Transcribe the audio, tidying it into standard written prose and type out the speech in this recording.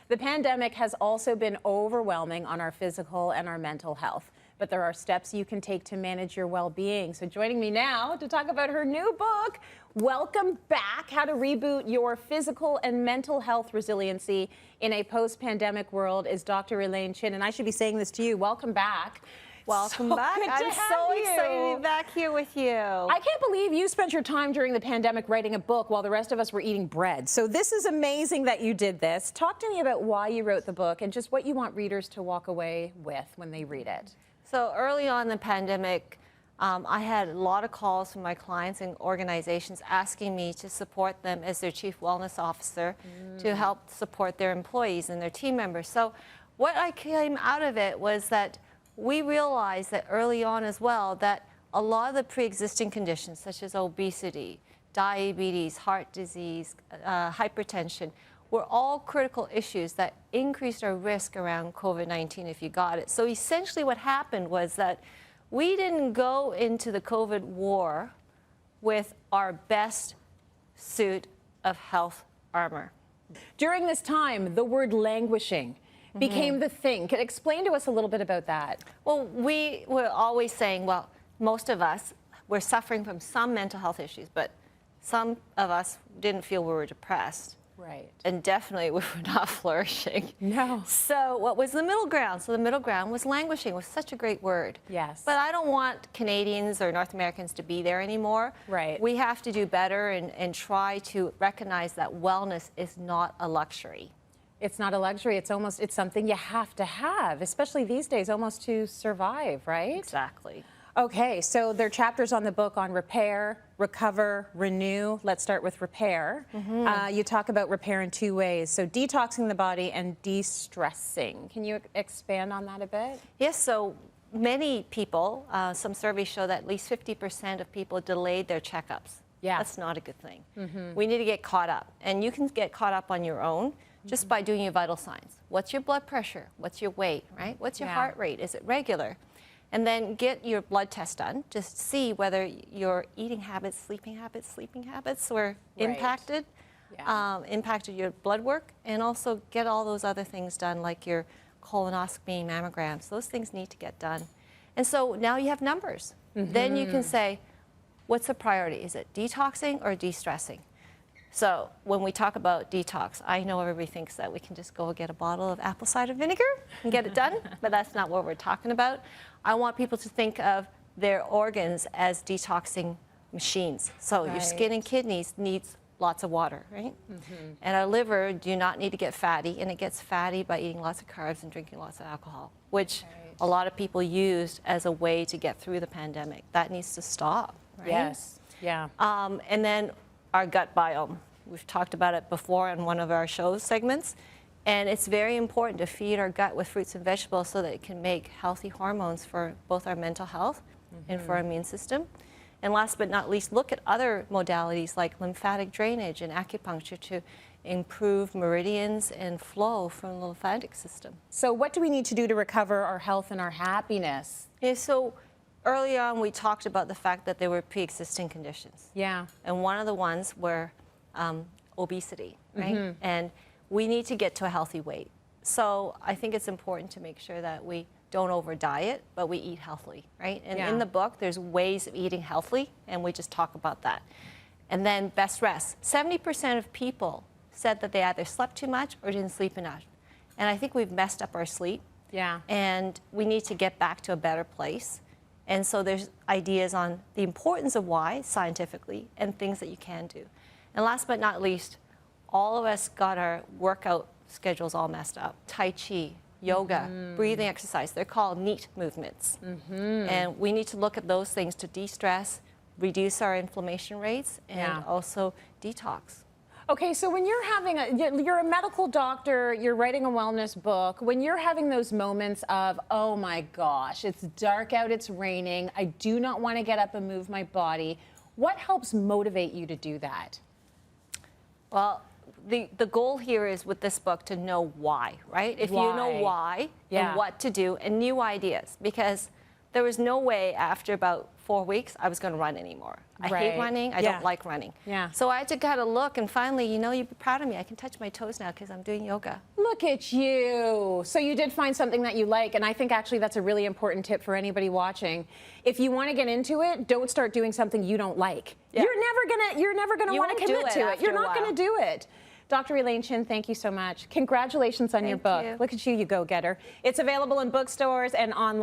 The pandemic has also been overwhelming on our physical and our mental health, but there are steps you can take to manage your well-being. So joining me now to talk about her new book, Welcome Back, How to Reboot Your Physical and Mental Health Resiliency in a Post-Pandemic World, is Dr. Elaine Chin. And I should be saying this to you, welcome back. Welcome back. I'm so excited to be back here with you. I can't believe you spent your time during the pandemic writing a book while the rest of us were eating bread. So this is amazing that you did this. Talk to me about why you wrote the book and just what you want readers to walk away with when they read it. So early on in the pandemic, I had a lot of calls from my clients and organizations asking me to support them as their chief wellness officer to help support their employees and their team members. So what I came out of it was that we realized that early on as well that a lot of the pre-existing conditions such as obesity, diabetes, heart disease, hypertension were all critical issues that increased our risk around COVID-19 if you got it. So essentially what happened was that we didn't go into the COVID war with our best suit of health armor. During this time, the word languishing became the thing. Can you explain to us a little bit about that? Well, we were always saying, well, most of us were suffering from some mental health issues, but some of us didn't feel we were depressed. Right. And definitely we were not flourishing. No. So what was the middle ground? So the middle ground was languishing, was such a great word. Yes. But I don't want Canadians or North Americans to be there anymore. Right. We have to do better and try to recognize that wellness is not a luxury. It's not a luxury. It's something you have to have, especially these days, almost to survive, right? Exactly. Okay, so there are chapters on the book on repair, recover, renew. Let's start with repair. You talk about repair in two ways, so detoxing the body and de-stressing. Can you expand on that a bit? Yes, so many people, some surveys show that at least 50% of people delayed their checkups. Yeah. That's not a good thing. We need to get caught up, and you can get caught up on your own just by doing your vital signs. What's your blood pressure? What's your weight, right? What's your heart rate? Is it regular? And then get your blood test done, just see whether your eating habits, sleeping habits were impacted, impacted your blood work, and also get all those other things done like your colonoscopy, mammograms. Those things need to get done. And so now you have numbers. Then you can say, what's the priority? Is it detoxing or de-stressing? So when we talk about detox, I know everybody thinks that we can just go get a bottle of apple cider vinegar and get it done, but that's not what we're talking about. I want people to think of their organs as detoxing machines. So your skin and kidneys needs lots of water, right? And our liver do not need to get fatty, and it gets fatty by eating lots of carbs and drinking lots of alcohol, which a lot of people used as a way to get through the pandemic. That needs to stop, right? Yes, yeah. And then our gut biome. We've talked about it before in one of our show segments, and it's very important to feed our gut with fruits and vegetables so that it can make healthy hormones for both our mental health and for our immune system. And last but not least, look at other modalities like lymphatic drainage and acupuncture to improve meridians and flow from the lymphatic system. So what do we need to do to recover our health and our happiness? Yeah, so early on we talked about the fact that there were pre-existing conditions. Yeah. And one of the ones were obesity, right? And we need to get to a healthy weight. So I think it's important to make sure that we don't over diet, but we eat healthily, right? And in the book, there's ways of eating healthily, and we just talk about that. And then best rest. 70% of people said that they either slept too much or didn't sleep enough. And I think we've messed up our sleep. Yeah. And we need to get back to a better place. And so there's ideas on the importance of why, scientifically, and things that you can do. And last but not least, all of us got our workout schedules all messed up. Tai Chi, yoga, breathing exercise, they're called NEAT movements. And we need to look at those things to de-stress, reduce our inflammation rates, and also detox. Okay, so when you're a medical doctor, you're writing a wellness book, when you're having those moments of, oh my gosh, it's dark out, it's raining, I do not want to get up and move my body, what helps motivate you to do that? Well, the goal here is with this book to know why, right? If you know why and what to do and new ideas, because there was no way after about 4 weeks I was going to run anymore. I Right. hate running. I Yeah. don't like running. Yeah. So I had to kind of look, and finally, you know, you'd be proud of me. I can touch my toes now because I'm doing yoga. Look at you. So you did find something that you like, and I think actually that's a really important tip for anybody watching. If you want to get into it, don't start doing something you don't like. Yeah. You're never gonna You want to won't do commit it to it. after You're a not going to while. do it. Dr. Elaine Chin, thank you so much. Congratulations on your Thank book. you. Look at you, you go-getter. It's available in bookstores and online.